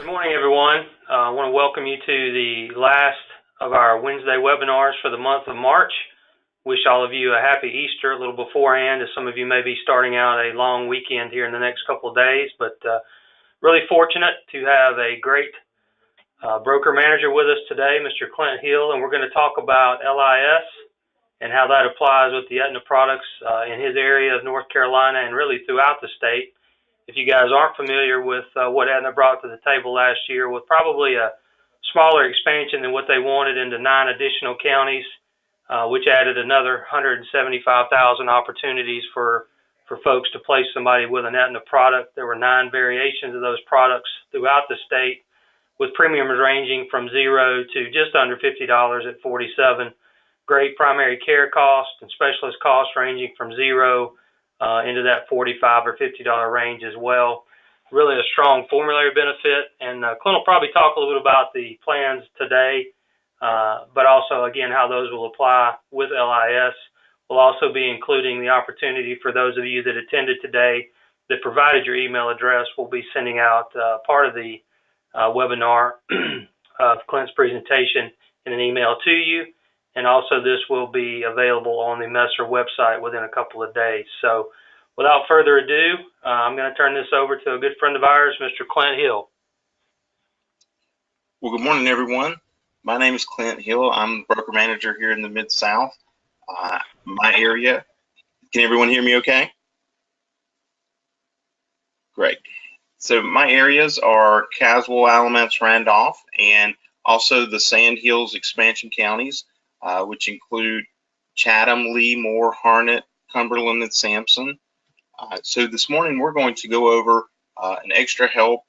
Good morning, everyone. I want to welcome you to the last of our Wednesday webinars for the month of March. Wish all of you a happy Easter a little beforehand, as some of you may be starting out a long weekend here in the next couple of days. But really fortunate to have a great broker manager with us today, Mr. Clint Hill, and we're going to talk about LIS and how that applies with the Aetna products in his area of North Carolina and really throughout the state. If you guys aren't familiar with what Aetna brought to the table last year, with probably a smaller expansion than what they wanted into 9 additional counties, which added another 175,000 opportunities for folks to place somebody with an Aetna product. There were 9 variations of those products throughout the state, with premiums ranging from $0 to just under $50 at $47. Great primary care costs and specialist costs ranging from $0 into that $45 or $50 range as well. Really a strong formulary benefit, and Clint will probably talk a little bit about the plans today, but also again how those will apply with LIS. We'll also be including the opportunity for those of you that attended today that provided your email address. We'll be sending out part of the webinar of Clint's presentation in an email to you. And also this will be available on the Messer website within a couple of days. So without further ado, I'm going to turn this over to a good friend of ours, Mr. Clint Hill. Well, good morning, everyone. My name is Clint Hill. I'm the broker manager here in the Mid-South. My area, can everyone hear me okay? Great. So my areas are Caswell, Alamance, Randolph, and also the Sand Hills expansion counties, which include Chatham, Lee, Moore, Harnett, Cumberland, and Sampson. So this morning we're going to go over an extra help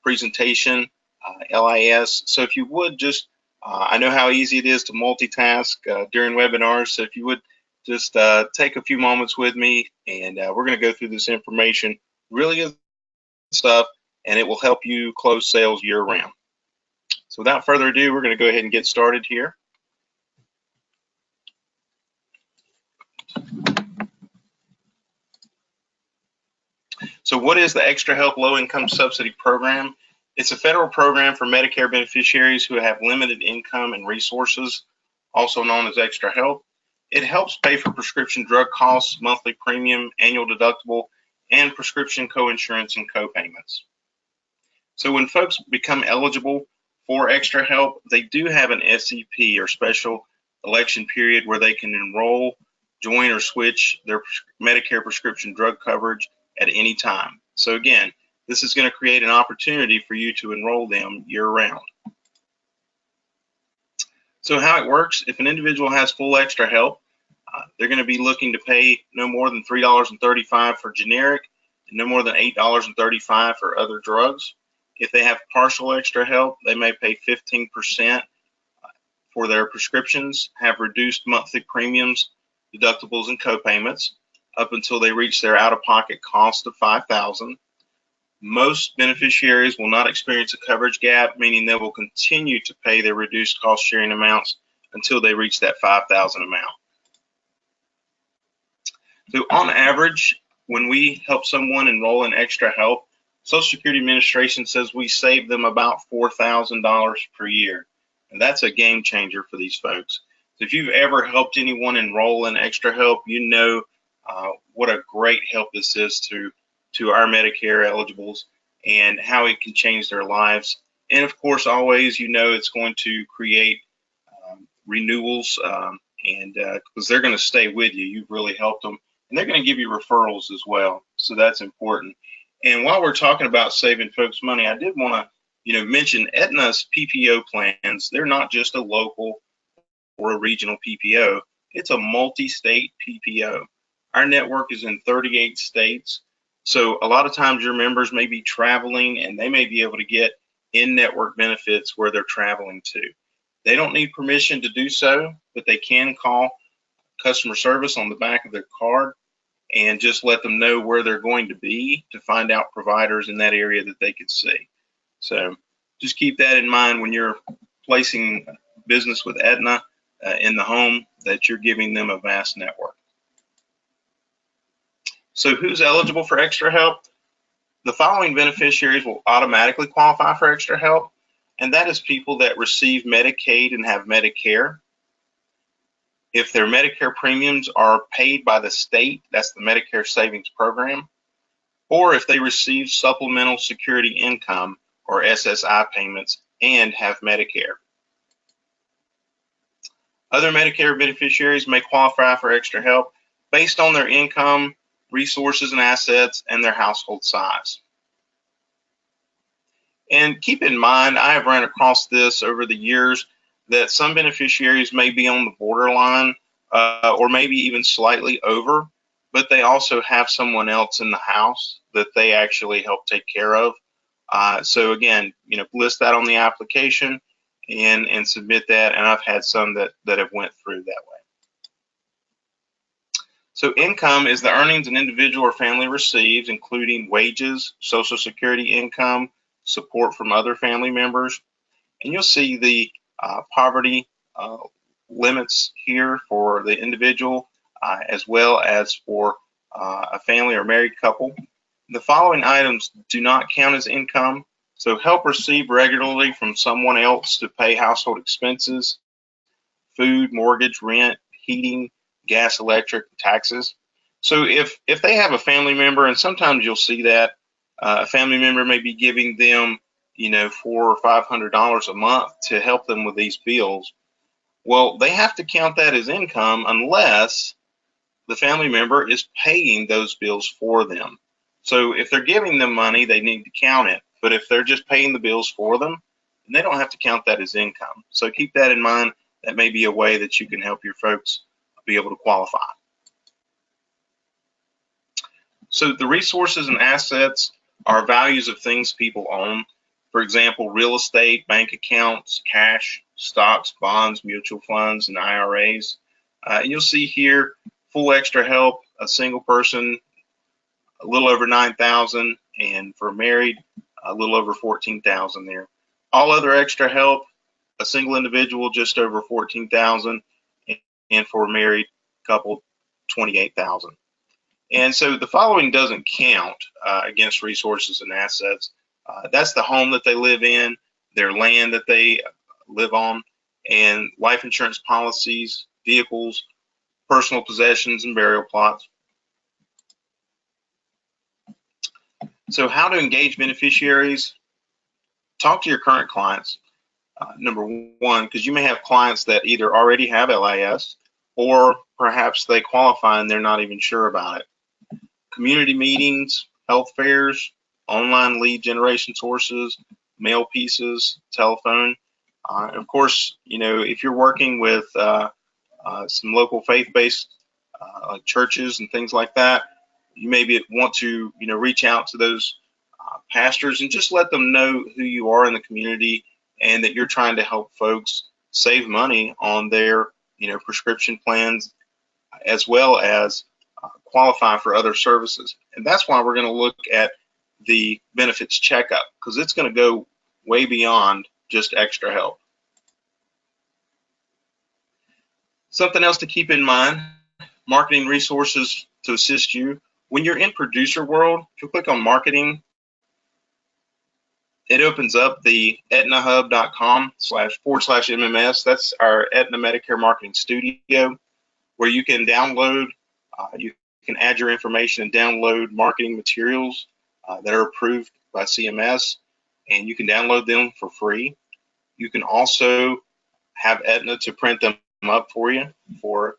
presentation, LIS. So if you would just, I know how easy it is to multitask during webinars, so if you would just take a few moments with me, and we're going to go through this information, really good stuff, and it will help you close sales year-round. So without further ado, we're going to go ahead and get started here. So what is the Extra Help Low Income Subsidy Program? It's a federal program for Medicare beneficiaries who have limited income and resources, also known as Extra Help. It helps pay for prescription drug costs, monthly premium, annual deductible, and prescription co-insurance and co-payments. So when folks become eligible for Extra Help, they do have an SEP, or special election period, where they can enroll, join, or switch their Medicare prescription drug coverage at any time. So again, this is going to create an opportunity for you to enroll them year-round. So how it works, if an individual has full Extra Help, they're going to be looking to pay no more than $3.35 for generic and no more than $8.35 for other drugs. If they have partial Extra Help, they may pay 15% for their prescriptions, have reduced monthly premiums, deductibles, and co-payments up until they reach their out-of-pocket cost of $5,000. Most beneficiaries will not experience a coverage gap, meaning they will continue to pay their reduced cost sharing amounts until they reach that $5,000 amount. So on average, when we help someone enroll in Extra Help, Social Security Administration says we save them about $4,000 per year. And that's a game changer for these folks. So if you've ever helped anyone enroll in Extra Help, you know what a great help this is to our Medicare eligibles and how it can change their lives. And of course, always, you know, it's going to create renewals, and because they're going to stay with you. You've really helped them, and they're going to give you referrals as well. So that's important. And while we're talking about saving folks money, I did want to, mention Aetna's PPO plans. They're not just a local or a regional PPO. It's a multi-state PPO. Our network is in 38 states. So a lot of times your members may be traveling and they may be able to get in-network benefits where they're traveling to. They don't need permission to do so, but they can call customer service on the back of their card and just let them know where they're going to be to find out providers in that area that they could see. So just keep that in mind when you're placing business with Aetna in the home, that you're giving them a vast network. So who's eligible for Extra Help? The following beneficiaries will automatically qualify for extra help, and that is people that receive Medicaid and have Medicare. If their Medicare premiums are paid by the state, that's the Medicare Savings Program, or if they receive Supplemental Security Income or SSI payments and have Medicare. Other Medicare beneficiaries may qualify for extra help based on their income, resources and assets, and their household size. And keep in mind, I have run across this over the years, that some beneficiaries may be on the borderline or maybe even slightly over, but they also have someone else in the house that they actually help take care of. So again, list that on the application and submit that. And I've had some that have went through that way. So income is the earnings an individual or family receives, including wages, Social Security income, support from other family members. And you'll see the poverty limits here for the individual as well as for a family or married couple. The following items do not count as income. So help received regularly from someone else to pay household expenses, food, mortgage, rent, heating, gas, electric, taxes. So if they have a family member, and sometimes you'll see that a family member may be giving them $400 or $500 a month to help them with these bills. Well, they have to count that as income unless the family member is paying those bills for them. So if they're giving them money, they need to count it. But if they're just paying the bills for them, then they don't have to count that as income. So keep that in mind. That may be a way that you can help your folks be able to qualify. So the resources and assets are values of things people own. For example, real estate, bank accounts, cash, stocks, bonds, mutual funds, and IRAs. And you'll see here, full extra help, a single person, a little over $9,000, and for married, a little over $14,000 there. All other extra help, a single individual, just over $14,000, and for a married couple, $28,000. And so the following doesn't count against resources and assets. That's the home that they live in, their land that they live on, and life insurance policies, vehicles, personal possessions, and burial plots. So how to engage beneficiaries? Talk to your current clients. Number one, because you may have clients that either already have LIS or perhaps they qualify and they're not even sure about it. Community meetings, health fairs, online lead generation sources, mail pieces, telephone. Of course, if you're working with some local faith-based like churches and things like that, you maybe want to reach out to those pastors and just let them know who you are in the community and that you're trying to help folks save money on their prescription plans as well as qualify for other services. And that's why we're going to look at the benefits checkup, because it's going to go way beyond just extra help. Something else to keep in mind, marketing resources to assist you. When you're in producer world, if you click on marketing, it opens up the aetnahub.com//MMS. That's our Aetna Medicare Marketing Studio, where you can download, you can add your information and download marketing materials that are approved by CMS, and you can download them for free. You can also have Aetna to print them up for you for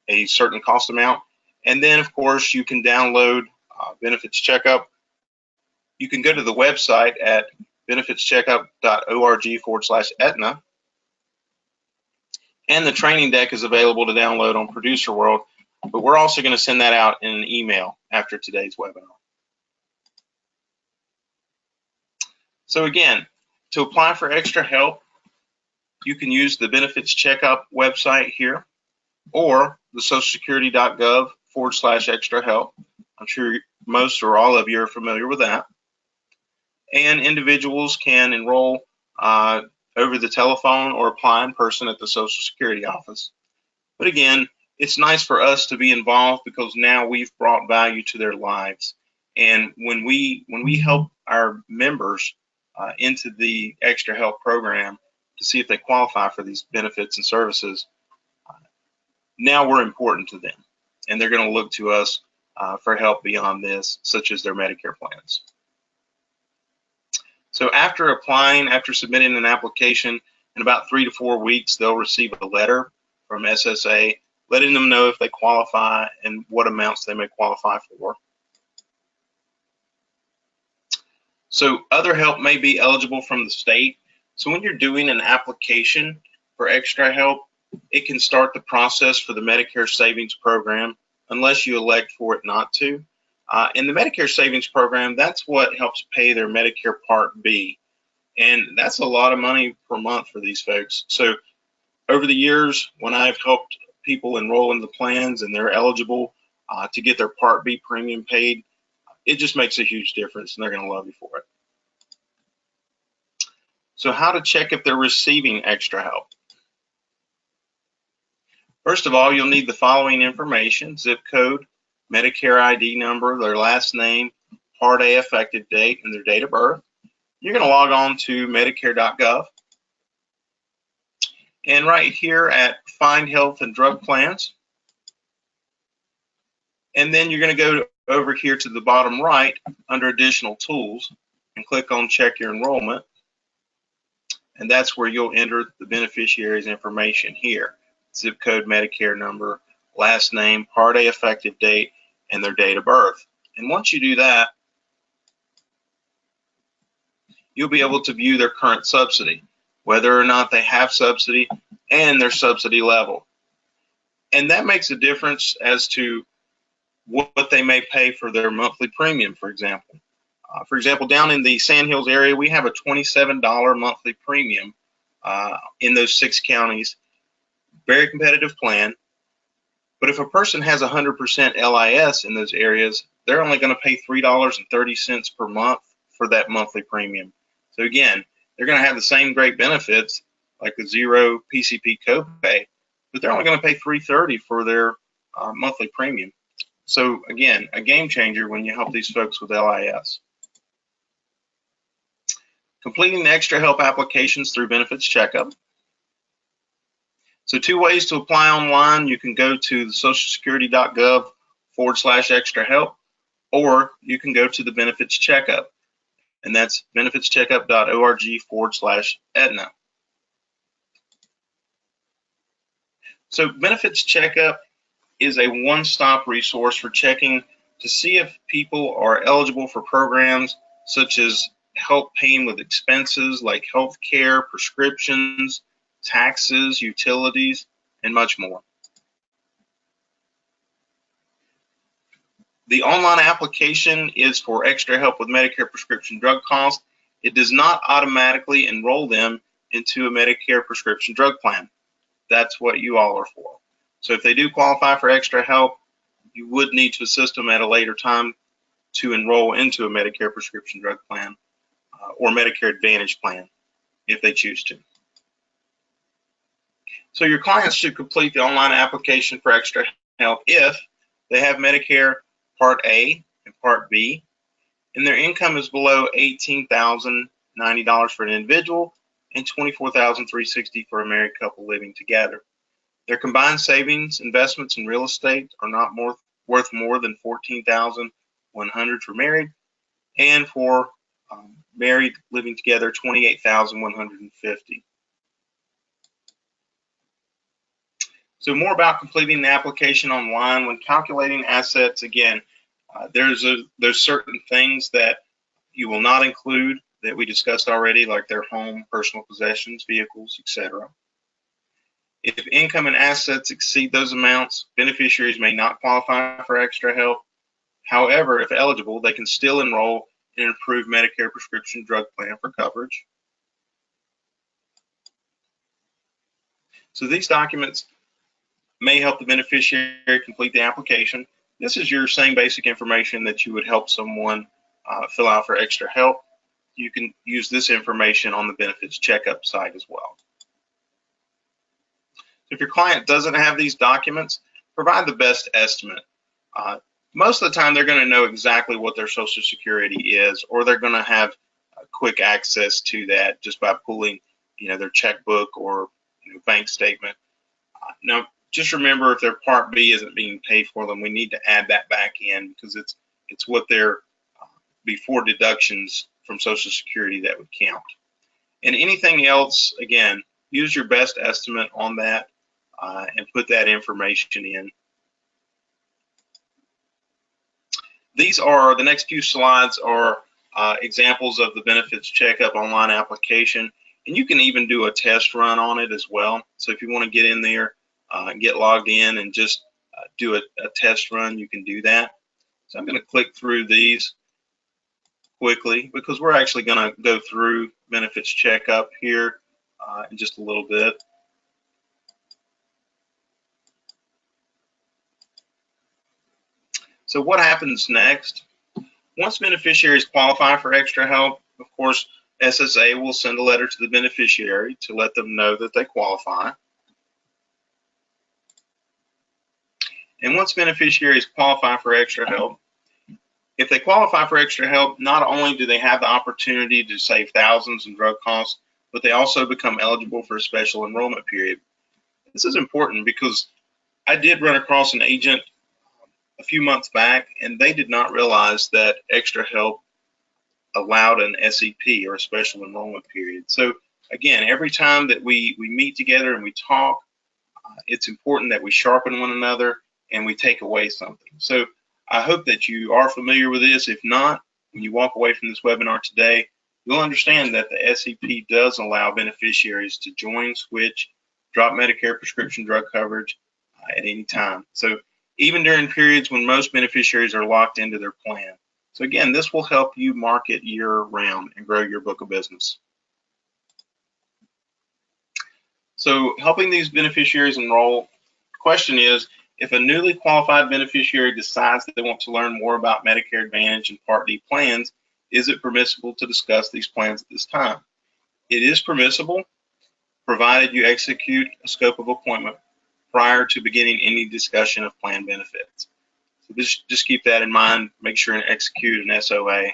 a certain cost amount. And then, of course, you can download Benefits Checkup. You can go to the website at benefitscheckup.org/Aetna. And the training deck is available to download on Producer World, but we're also going to send that out in an email after today's webinar. So again, to apply for extra help, you can use the Benefits Checkup website here or the socialsecurity.gov/extra help. I'm sure most or all of you are familiar with that. And individuals can enroll over the telephone or apply in person at the Social Security office. But again, it's nice for us to be involved because now we've brought value to their lives. And when we help our members into the Extra Help program to see if they qualify for these benefits and services, now we're important to them, and they're going to look to us for help beyond this, such as their Medicare plans. So after submitting an application, in about 3 to 4 weeks, they'll receive a letter from SSA letting them know if they qualify and what amounts they may qualify for. So other help may be eligible from the state. So when you're doing an application for Extra Help, it can start the process for the Medicare Savings Program unless you elect for it not to. In the Medicare Savings Program, that's what helps pay their Medicare Part B. And that's a lot of money per month for these folks. So over the years, when I've helped people enroll in the plans and they're eligible to get their Part B premium paid, it just makes a huge difference, and they're going to love you for it. So how to check if they're receiving Extra Help? First of all, you'll need the following information: zip code, Medicare ID number, their last name, Part A effective date, and their date of birth. You're going to log on to Medicare.gov. And right here at Find Health and Drug Plans. And then you're going to go over here to the bottom right under Additional Tools and click on Check Your Enrollment. And that's where you'll enter the beneficiary's information here: zip code, Medicare number, last name, Part A effective date, and their date of birth. And once you do that, you'll be able to view their current subsidy, whether or not they have subsidy, and their subsidy level. And that makes a difference as to what they may pay for their monthly premium, for example. Down in the Sand Hills area, we have a $27 monthly premium in those 6 counties. Very competitive plan. But if a person has 100% LIS in those areas, they're only going to pay $3.30 per month for that monthly premium. So again, they're going to have the same great benefits like the 0 PCP copay, but they're only going to pay $3.30 for their monthly premium. So again, a game changer when you help these folks with LIS. Completing the Extra Help applications through Benefits Checkup. So 2 ways to apply online. You can go to the socialsecurity.gov/extra help, or you can go to the Benefits Checkup, and that's benefitscheckup.org/Aetna. So Benefits Checkup is a one-stop resource for checking to see if people are eligible for programs such as help paying with expenses like health care, prescriptions, taxes, utilities, and much more. The online application is for Extra Help with Medicare prescription drug costs. It does not automatically enroll them into a Medicare prescription drug plan. That's what you all are for. So if they do qualify for Extra Help, you would need to assist them at a later time to enroll into a Medicare prescription drug plan or Medicare Advantage plan if they choose to. So your clients should complete the online application for Extra Help if they have Medicare Part A and Part B, and their income is below $18,090 for an individual and $24,360 for a married couple living together. Their combined savings, investments, and real estate are not worth more than $14,100 for married, and for married living together, $28,150. So more about completing the application online. When calculating assets, again, there's certain things that you will not include that we discussed already, like their home, personal possessions, vehicles, etc. If income and assets exceed those amounts, beneficiaries may not qualify for Extra Help. However, if eligible, they can still enroll in an approved Medicare prescription drug plan for coverage. So these documents may help the beneficiary complete the application. This is your same basic information that you would help someone fill out for Extra Help. You can use this information on the Benefits Checkup site as well. If your client doesn't have these documents, provide the best estimate. most of the time they're going to know exactly what their Social Security is, or they're going to have quick access to that just by pulling, their checkbook or bank statement. Now, just remember, if their Part B isn't being paid for them, we need to add that back in because it's what they're before deductions from Social Security that would count. And anything else, again, use your best estimate on that and put that information in. The next few slides are examples of the Benefits Checkup online application, and you can even do a test run on it as well. So if you want to get in there and get logged in and just do a test run, you can do that. So I'm going to click through these quickly because we're actually going to go through Benefits Checkup here in just a little bit. So what happens next? Once beneficiaries qualify for extra help, of course, SSA will send a letter to the beneficiary to let them know that they qualify. And once beneficiaries qualify for extra help, if they qualify for extra help, not only do they have the opportunity to save thousands in drug costs, but they also become eligible for a special enrollment period. This is important because I did run across an agent a few months back, and they did not realize that extra help allowed an SEP, or a special enrollment period. So again, every time that we meet together and we talk, it's important that we sharpen one another and we take away something. So I hope that you are familiar with this. If not, when you walk away from this webinar today, you'll understand that the SEP does allow beneficiaries to join, switch, drop Medicare prescription drug coverage at any time. So even during periods when most beneficiaries are locked into their plan. So again, this will help you market year-round and grow your book of business. So helping these beneficiaries enroll, the question is, if a newly qualified beneficiary decides that they want to learn more about Medicare Advantage and Part D plans, is it permissible to discuss these plans at this time? It is permissible, provided you execute a scope of appointment prior to beginning any discussion of plan benefits. So just keep that in mind. Make sure and execute an SOA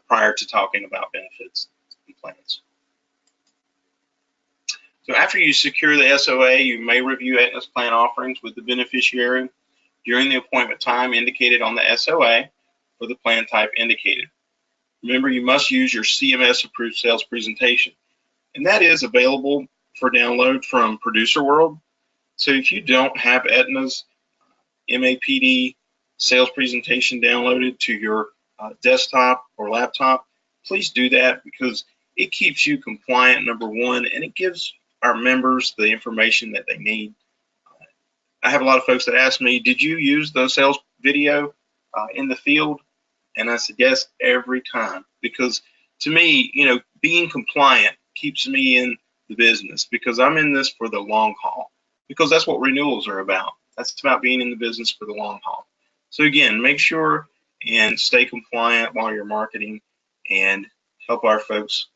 prior to talking about benefits and plans. So after you secure the SOA, you may review Aetna's plan offerings with the beneficiary during the appointment time indicated on the SOA for the plan type indicated. Remember, you must use your CMS approved sales presentation, and that is available for download from Producer World. So if you don't have Aetna's MAPD sales presentation downloaded to your desktop or laptop, please do that because it keeps you compliant, number one, and it gives our members the information that they need. I have a lot of folks that ask me, did you use the sales video in the field? And I said, yes, every time, because to me, being compliant keeps me in the business because I'm in this for the long haul, because that's what renewals are about. That's about being in the business for the long haul. So again, make sure and stay compliant while you're marketing and help our folks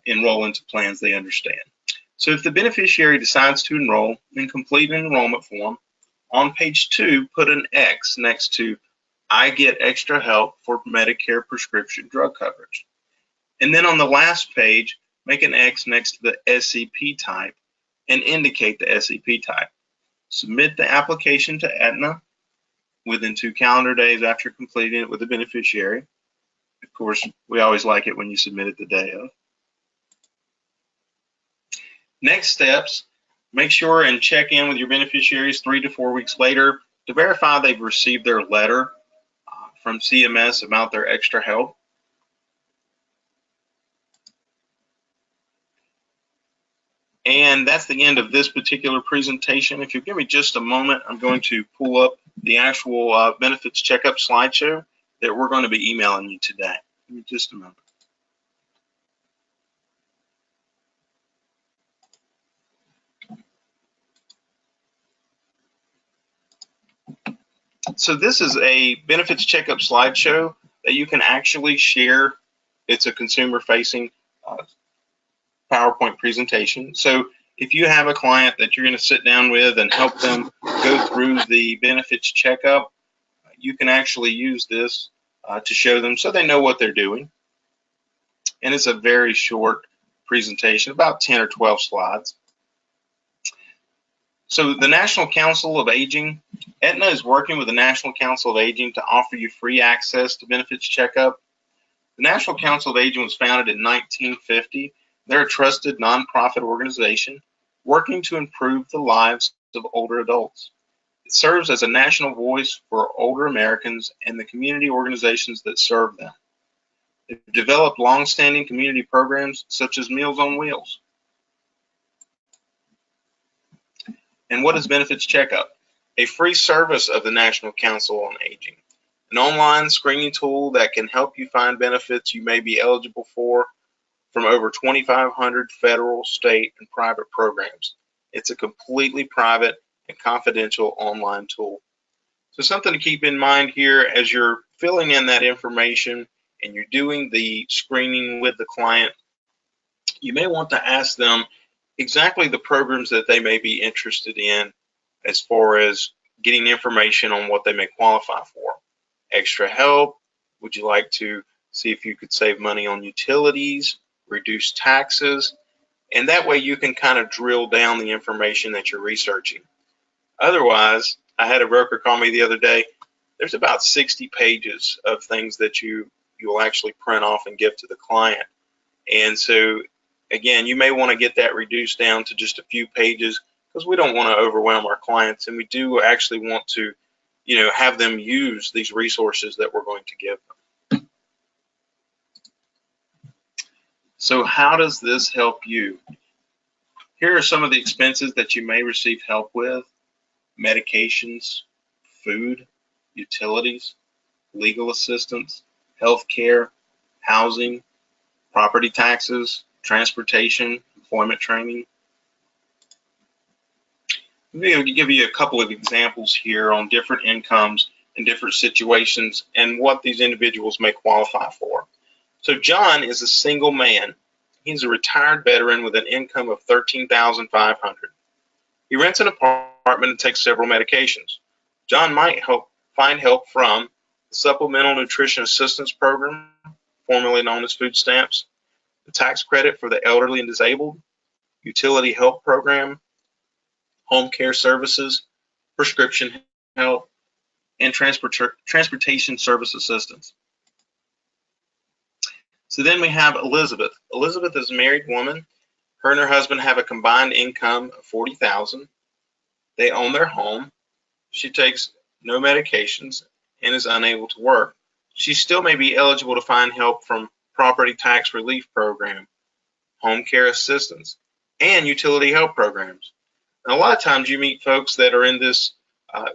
enroll into plans they understand. So if the beneficiary decides to enroll, then complete an enrollment form. On page 2, put an X next to I get extra help for Medicare prescription drug coverage. And then on the last page, make an X next to the SEP type and indicate the SEP type. Submit the application to Aetna within 2 calendar days after completing it with the beneficiary. Of course, we always like it when you submit it the day of. Next steps, make sure and check in with your beneficiaries 3 to 4 weeks later to verify they've received their letter from CMS about their extra help. And that's the end of this particular presentation. If you give me just a moment, I'm going to pull up the actual benefits checkup slideshow that we're going to be emailing you today. Give me just a moment. So this is a benefits checkup slideshow that you can actually share. It's a consumer-facing PowerPoint presentation. So if you have a client that you're going to sit down with and help them go through the benefits checkup, you can actually use this to show them so they know what they're doing. And it's a very short presentation, about 10 or 12 slides. So the National Council of Aging, Aetna is working with the National Council of Aging to offer you free access to Benefits Checkup. The National Council of Aging was founded in 1950. They're a trusted nonprofit organization working to improve the lives of older adults. It serves as a national voice for older Americans and the community organizations that serve them. They've developed long-standing community programs such as Meals on Wheels. And what is Benefits Checkup? A free service of the National Council on Aging, an online screening tool that can help you find benefits you may be eligible for from over 2,500 federal, state, and private programs. It's a completely private and confidential online tool. So something to keep in mind here as you're filling in that information and you're doing the screening with the client, you may want to ask them exactly the programs that they may be interested in as far as getting information on what they may qualify for. Extra help, would you like to see if you could save money on utilities, reduce taxes, and that way you can kind of drill down the information that you're researching. Otherwise, I had a broker call me the other day. There's about 60 pages of things that you'll actually print off and give to the client. And so, again, you may want to get that reduced down to just a few pages because we don't want to overwhelm our clients, and we do actually want to, have them use these resources that we're going to give them. So how does this help you? Here are some of the expenses that you may receive help with: medications, food, utilities, legal assistance, health care, housing, property taxes, transportation, employment training. I'm going to give you a couple of examples here on different incomes and different situations and what these individuals may qualify for. So John is a single man. He's a retired veteran with an income of $13,500. He rents an apartment and takes several medications. John might find help from the Supplemental Nutrition Assistance Program, formerly known as food stamps, the tax credit for the elderly and disabled, utility help program, home care services, prescription help, and transportation service assistance. So then we have Elizabeth. Elizabeth is a married woman. Her and her husband have a combined income of $40,000. They own their home. She takes no medications and is unable to work. She still may be eligible to find help from Property Tax Relief Program, home care assistance, and utility help programs. And a lot of times you meet folks that are in this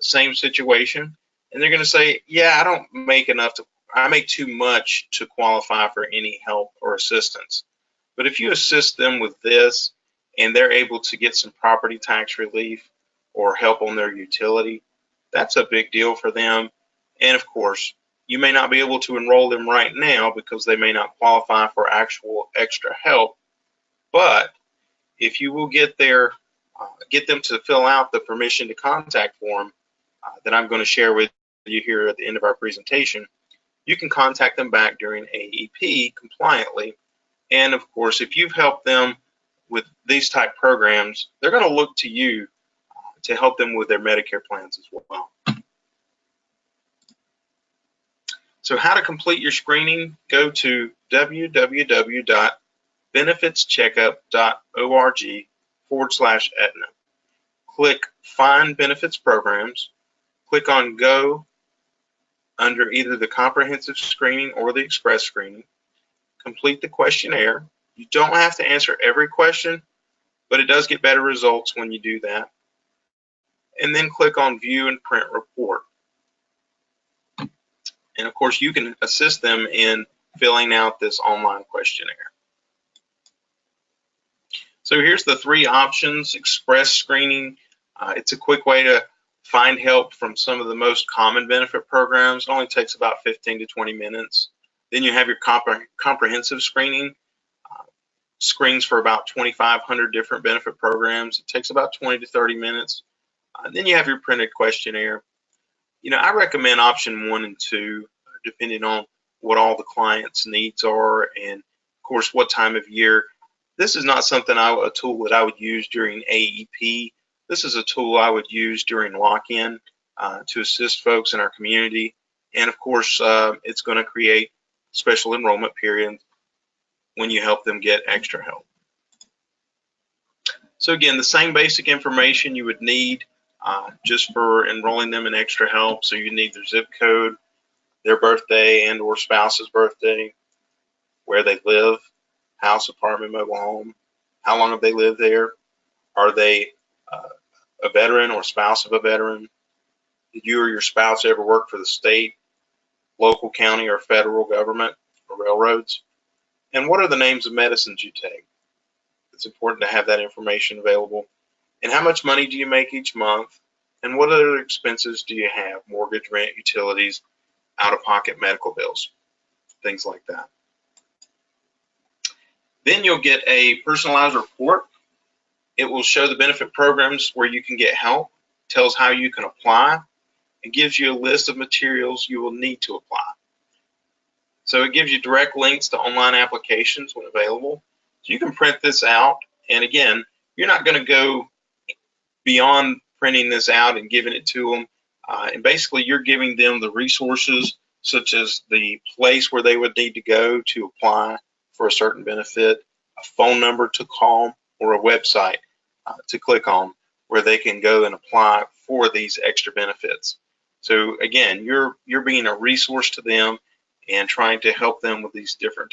same situation, and they're going to say, yeah, I don't make enough I make too much to qualify for any help or assistance. But if you assist them with this and they're able to get some property tax relief or help on their utility, that's a big deal for them. And of course, you may not be able to enroll them right now because they may not qualify for actual extra help. But if you will get them to fill out the permission to contact form that I'm going to share with you here at the end of our presentation, you can contact them back during AEP compliantly. And of course, if you've helped them with these type programs, they're going to look to you to help them with their Medicare plans as well. So how to complete your screening, go to www.benefitscheckup.org/Aetna. Click Find Benefits Programs. Click on Go under either the comprehensive screening or the express screening. Complete the questionnaire. You don't have to answer every question, but it does get better results when you do that. And then click on View and Print Report. And of course, you can assist them in filling out this online questionnaire. So here's the three options. Express screening. It's a quick way to find help from some of the most common benefit programs. It only takes about 15 to 20 minutes. Then you have your comprehensive screening. Screens for about 2,500 different benefit programs. It takes about 20 to 30 minutes. Then you have your printed questionnaire. I recommend option 1 and 2, depending on what all the client's needs are and, of course, what time of year. This is not something a tool that I would use during AEP. This is a tool I would use during lock-in to assist folks in our community. And, of course, it's going to create special enrollment periods when you help them get extra help. So again, the same basic information you would need just for enrolling them in extra help. So you need their zip code, their birthday and or spouse's birthday, where they live, house, apartment, mobile home, how long have they lived there, are they a veteran or spouse of a veteran, did you or your spouse ever work for the state, local, county, or federal government or railroads, and what are the names of medicines you take. It's important to have that information available. And how much money do you make each month? And what other expenses do you have? Mortgage, rent, utilities, out-of-pocket medical bills, things like that. Then you'll get a personalized report. It will show the benefit programs where you can get help, tells how you can apply, and gives you a list of materials you will need to apply. So it gives you direct links to online applications when available. So you can print this out, and again, you're not going to go beyond printing this out and giving it to them. And basically, you're giving them the resources, such as the place where they would need to go to apply for a certain benefit, a phone number to call, or a website to click on where they can go and apply for these extra benefits. So again, you're being a resource to them and trying to help them with these different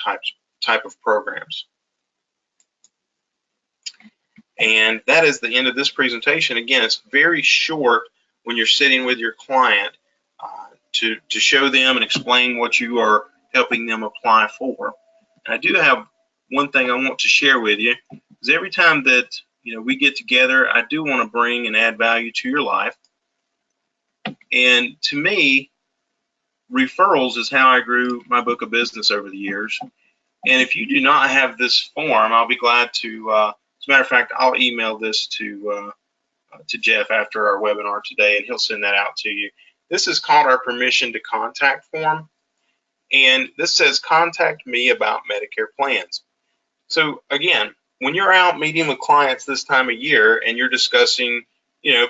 type of programs. And that is the end of this presentation. Again, it's very short when you're sitting with your client to show them and explain what you are helping them apply for. And I do have one thing I want to share with you, is every time that we get together, I do want to bring and add value to your life. And to me, referrals is how I grew my book of business over the years. And if you do not have this form, I'll be glad to, as a matter of fact, I'll email this to Jeff after our webinar today, and he'll send that out to you. This is called our permission to contact form. And this says, contact me about Medicare plans. So again, when you're out meeting with clients this time of year and you're discussing,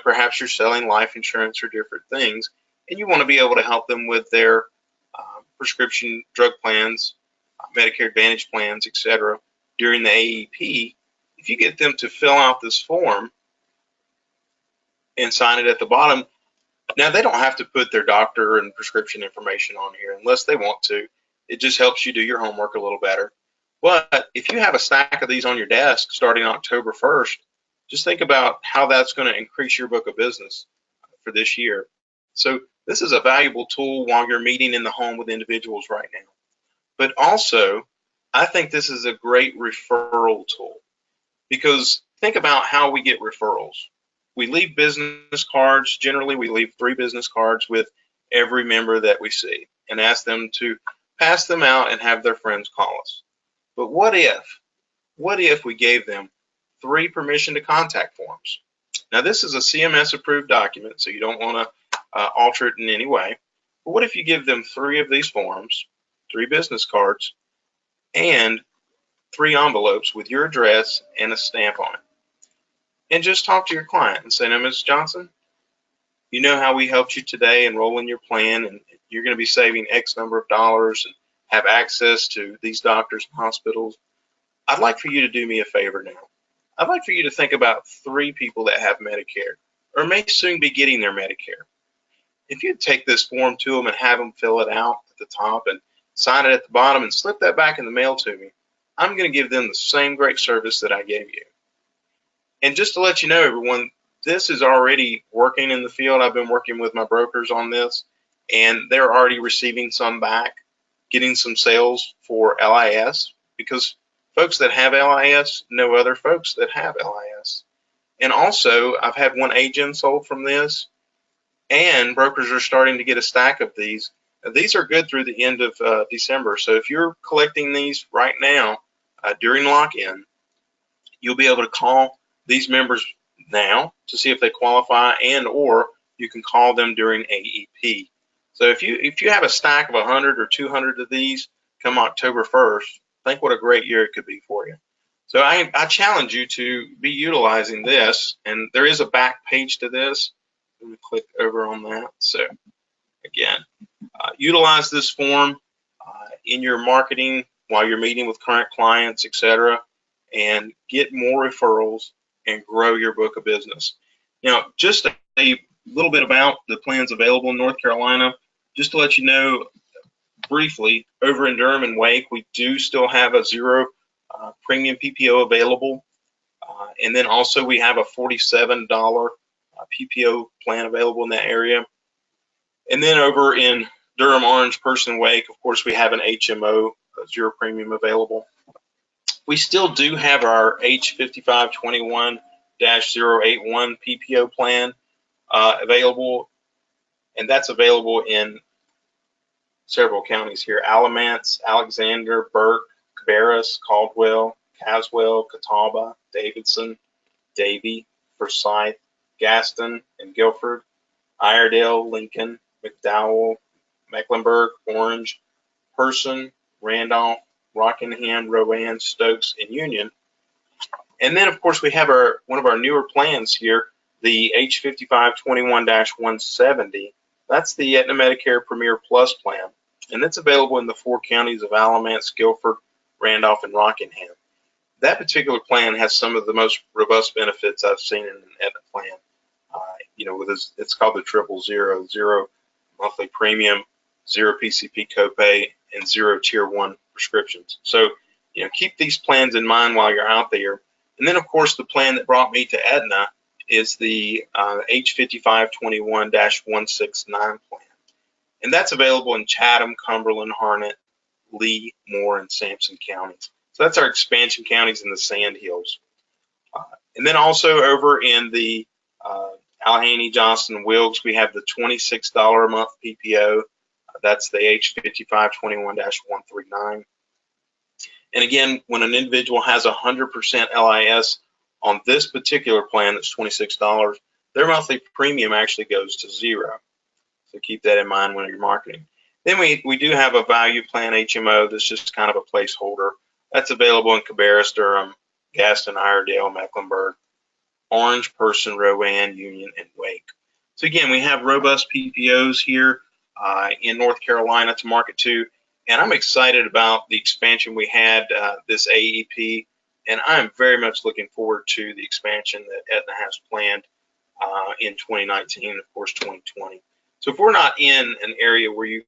perhaps you're selling life insurance or different things, and you want to be able to help them with their prescription drug plans, Medicare Advantage plans, etc. during the AEP, if you get them to fill out this form and sign it at the bottom, now they don't have to put their doctor and prescription information on here unless they want to. It just helps you do your homework a little better. But if you have a stack of these on your desk starting October 1st, just think about how that's going to increase your book of business for this year. So this is a valuable tool while you're meeting in the home with individuals right now. But also, I think this is a great referral tool, because think about how we get referrals. We leave business cards. Generally, we leave 3 business cards with every member that we see and ask them to pass them out and have their friends call us. But what if we gave them 3 permission to contact forms? Now, this is a CMS approved document, so you don't want to alter it in any way. But what if you give them 3 of these forms, 3 business cards, and 3 envelopes with your address and a stamp on it? And just talk to your client and say, now, Ms. Johnson, you know how we helped you today enroll in your plan, and you're going to be saving X number of dollars and have access to these doctors and hospitals. I'd like for you to do me a favor now. I'd like for you to think about 3 people that have Medicare or may soon be getting their Medicare. If you take this form to them and have them fill it out at the top and sign it at the bottom and slip that back in the mail to me, I'm going to give them the same great service that I gave you. And just to let you know, everyone, this is already working in the field. I've been working with my brokers on this, and they're already receiving some back, getting some sales for LIS, because folks that have LIS know other folks that have LIS. And also, I've had 1 agent sold from this, and brokers are starting to get a stack of these. These are good through the end of December. So if you're collecting these right now during lock-in, you'll be able to call these members now to see if they qualify and or you can call them during AEP. So if you have a stack of 100 or 200 of these come October 1st, think what a great year it could be for you. So I challenge you to be utilizing this, and there is a back page to this. Let me click over on that. So again, utilize this form in your marketing while you're meeting with current clients, etc., and get more referrals and grow your book of business. Now, just a little bit about the plans available in North Carolina. Just to let you know briefly, over in Durham and Wake, we do still have a zero premium PPO available. And then also we have a $47 PPO plan available in that area. And then over in Durham, Orange, Person, Wake, of course, we have an HMO zero premium available. We still do have our H5521-081 PPO plan available, and that's available in several counties here: Alamance, Alexander, Burke, Cabarrus, Caldwell, Caswell, Catawba, Davidson, Davie, Forsyth, Gaston, and Guilford, Iredell, Lincoln, McDowell, Mecklenburg, Orange, Person, Randolph, Rockingham, Rowan, Stokes, and Union. And then, of course, we have one of our newer plans here, the H5521-170. That's the Aetna Medicare Premier Plus plan, and it's available in the 4 counties of Alamance, Guilford, Randolph, and Rockingham. That particular plan has some of the most robust benefits I've seen in an Aetna plan. It's called the 000, 0 monthly premium, 0 PCP copay, and 0 tier 1 prescriptions. So, keep these plans in mind while you're out there. And then, of course, the plan that brought me to Aetna is the H5521-169 plan. And that's available in Chatham, Cumberland, Harnett, Lee, Moore, and Sampson counties. So that's our expansion counties in the Sand Hills. And then over in the Allegheny, Johnston, Wilkes, we have the $26 a month PPO. That's the H5521-139. And again, when an individual has 100% LIS on this particular plan that's $26, their monthly premium actually goes to 0. So keep that in mind when you're marketing. Then we do have a value plan HMO that's just kind of a placeholder. That's available in Cabarrus, Durham, Gaston, Iredell, Mecklenburg, Orange, Person, Rowan, Union, and Wake. So again, we have robust PPOs here in North Carolina to market to, and I'm excited about the expansion we had this AEP, and I'm very much looking forward to the expansion that Aetna has planned in 2019 and of course 2020. So if we're not in an area where you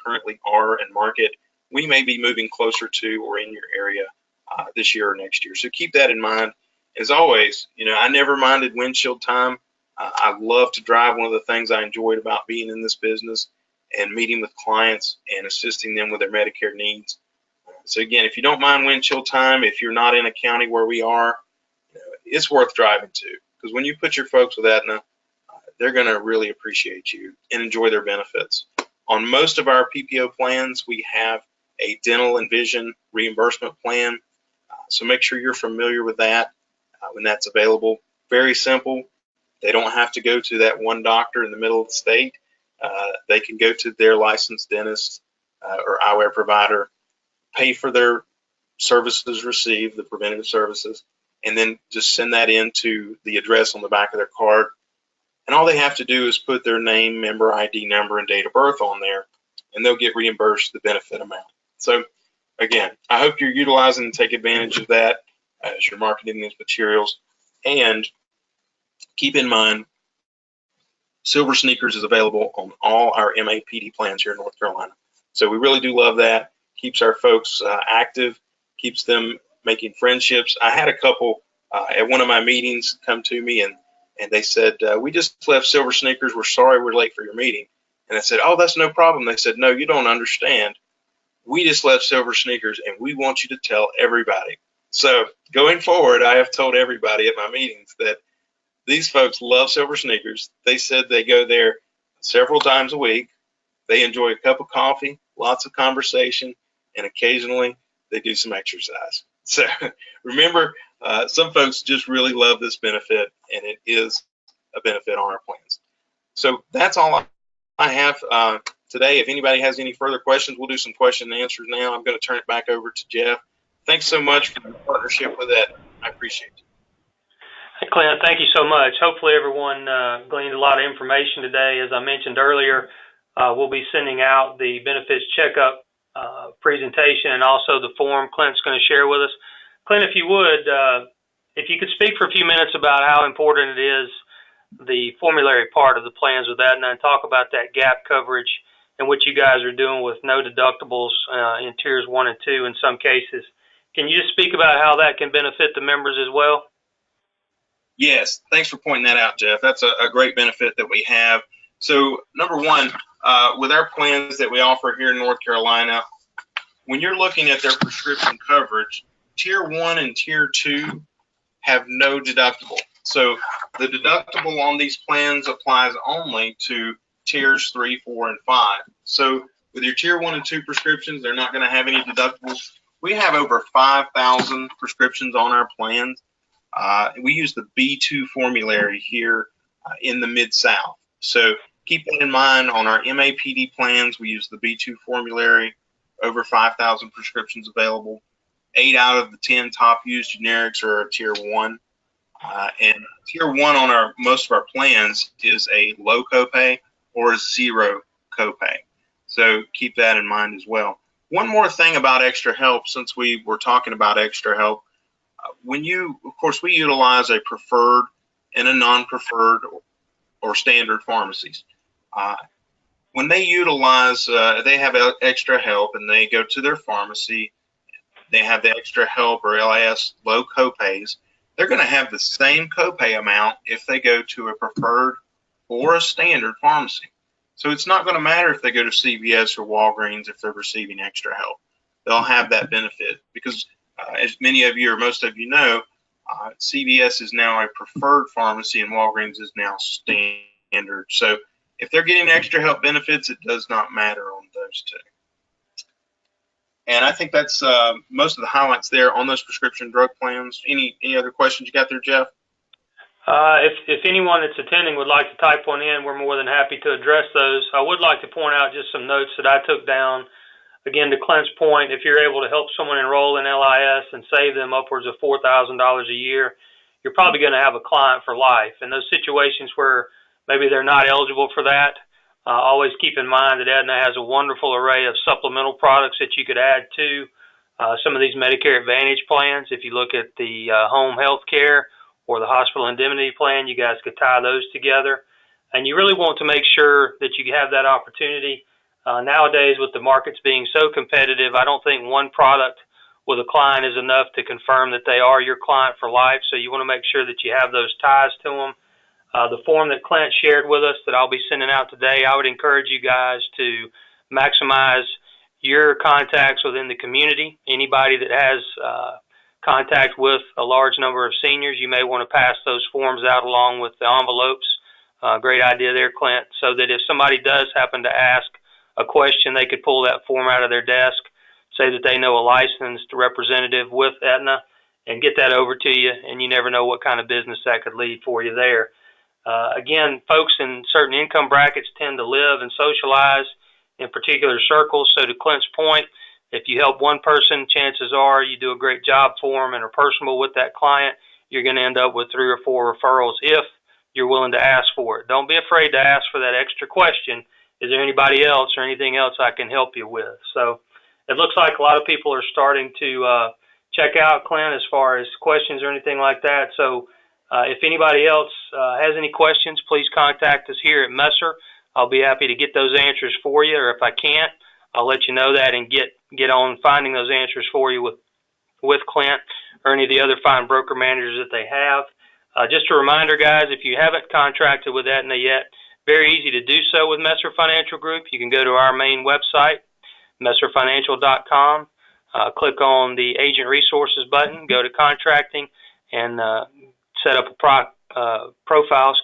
currently are and market, we may be moving closer to or in your area this year or next year. So keep that in mind. As always, I never minded windshield time. I love to drive. One of the things I enjoyed about being in this business and meeting with clients and assisting them with their Medicare needs. So again, if you don't mind windshield time, if you're not in a county where we are, it's worth driving to, because when you put your folks with Aetna, they're going to really appreciate you and enjoy their benefits. On most of our PPO plans, we have a dental and vision reimbursement plan. So make sure you're familiar with that when that's available. Very simple. They don't have to go to that one doctor in the middle of the state. They can go to their licensed dentist or eyewear provider, pay for their services received, the preventative services, and then just send that in to the address on the back of their card. And all they have to do is put their name, member ID number, and date of birth on there, and they'll get reimbursed the benefit amount. So again, I hope you're utilizing and take advantage of that as you're marketing these materials. And keep in mind, Silver Sneakers is available on all our MAPD plans here in North Carolina. So we really do love that. Keeps our folks active, keeps them making friendships. I had a couple at one of my meetings come to me and they said, we just left Silver Sneakers. We're sorry we're late for your meeting. And I said, oh, that's no problem. They said, no, you don't understand. We just left Silver Sneakers and we want you to tell everybody. So going forward, I have told everybody at my meetings that these folks love Silver Sneakers. They said they go there several times a week. They enjoy a cup of coffee, lots of conversation, and occasionally they do some exercise. So remember, some folks just really love this benefit, and it is a benefit on our plans. So that's all I have today. If anybody has any further questions, we'll do some question and answers now. I'm going to turn it back over to Jeff. Thanks so much for the partnership with that. I appreciate it. Hey, Clint, thank you so much. Hopefully everyone gleaned a lot of information today. As I mentioned earlier, we'll be sending out the benefits checkup presentation and also the form Clint's going to share with us. Clint, if you would, if you could speak for a few minutes about how important it is, the formulary part of the plans with Aetna, and talk about that gap coverage and what you guys are doing with no deductibles in tiers 1 and 2 in some cases. Can you just speak about how that can benefit the members as well? Yes, thanks for pointing that out, Jeff. That's a great benefit that we have. So number one, with our plans that we offer here in North Carolina, when you're looking at their prescription coverage, tier 1 and tier 2 have no deductible. So the deductible on these plans applies only to tiers 3, 4, and 5. So with your tier 1 and 2 prescriptions, they're not going to have any deductibles. We have over 5,000 prescriptions on our plans. We use the B2 formulary here in the Mid-South. So keep that in mind. On our MAPD plans, we use the B2 formulary, over 5,000 prescriptions available. 8 out of the 10 top used generics are tier 1. And tier 1 on most of our plans is a low copay or a zero copay. So keep that in mind as well. One more thing about extra help, since we were talking about extra help, of course, we utilize a preferred and a non-preferred or standard pharmacies. When they utilize, they have extra help and they go to their pharmacy, they have the extra help or LIS low copays, they're going to have the same copay amount if they go to a preferred or a standard pharmacy. So it's not going to matter if they go to CVS or Walgreens if they're receiving extra help. They'll have that benefit because as many of you or most of you know, CVS is now a preferred pharmacy and Walgreens is now standard. So if they're getting extra help benefits, it does not matter on those two. And I think that's most of the highlights there on those prescription drug plans. Any other questions you got there, Jeff? If anyone that's attending would like to type one in, we're more than happy to address those. I would like to point out just some notes that I took down. Again, to Clint's point, if you're able to help someone enroll in LIS and save them upwards of $4,000 a year, you're probably going to have a client for life. In those situations where maybe they're not eligible for that, always keep in mind that Aetna has a wonderful array of supplemental products that you could add to some of these Medicare Advantage plans. If you look at the home health care or the hospital indemnity plan, you guys could tie those together. And you really want to make sure that you have that opportunity. Nowadays, with the markets being so competitive, I don't think one product with a client is enough to confirm that they are your client for life. So you want to make sure that you have those ties to them. The form that Clint shared with us that I'll be sending out today, I would encourage you guys to maximize your contacts within the community. Anybody that has contact with a large number of seniors, you may want to pass those forms out along with the envelopes. Great idea there, Clint, so that if somebody does happen to ask a question, they could pull that form out of their desk, say that they know a licensed representative with Aetna, and get that over to you, and you never know what kind of business that could lead for you there. Again, folks in certain income brackets tend to live and socialize in particular circles, so to Clint's point, if you help one person, chances are you do a great job for them and are personable with that client, you're going to end up with 3 or 4 referrals if you're willing to ask for it. Don't be afraid to ask for that extra question. Is there anybody else or anything else I can help you with? So it looks like a lot of people are starting to check out, Clint, as far as questions or anything like that. So if anybody else has any questions, please contact us here at Messer. I'll be happy to get those answers for you, or if I can't, I'll let you know that and get on finding those answers for you with Clint or any of the other fine broker managers that they have. Just a reminder, guys, if you haven't contracted with Aetna yet, very easy to do so with Messer Financial Group. You can go to our main website, messerfinancial.com, click on the Agent Resources button, go to Contracting, and set up a profile,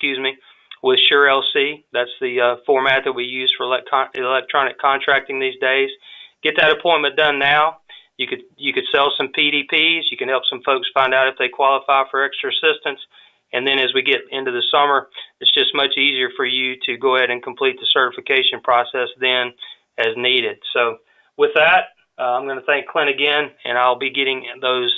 with Sure LC. That's the format that we use for electronic contracting these days. Get that appointment done now. You could sell some PDPs. You can help some folks find out if they qualify for extra assistance. And then as we get into the summer, it's just much easier for you to go ahead and complete the certification process then as needed. So with that, I'm going to thank Clint again, and I'll be getting those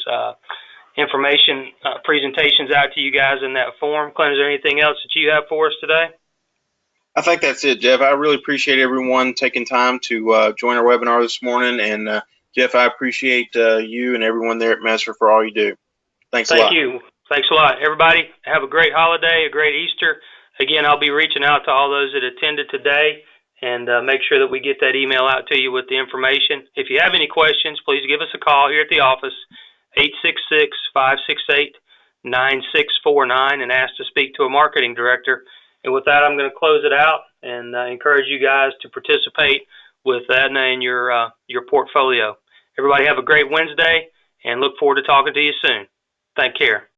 information presentations out to you guys in that form. Clint, is there anything else that you have for us today? I think that's it, Jeff. I really appreciate everyone taking time to join our webinar this morning. And Jeff, I appreciate you and everyone there at Messer for all you do. Thanks a lot. Thank you. Thanks a lot. Everybody, have a great holiday, a great Easter. Again, I'll be reaching out to all those that attended today and make sure that we get that email out to you with the information. If you have any questions, please give us a call here at the office, 866-568-9649, and ask to speak to a marketing director. And with that, I'm going to close it out and encourage you guys to participate with Aetna in your portfolio. Everybody have a great Wednesday, and look forward to talking to you soon. Take care.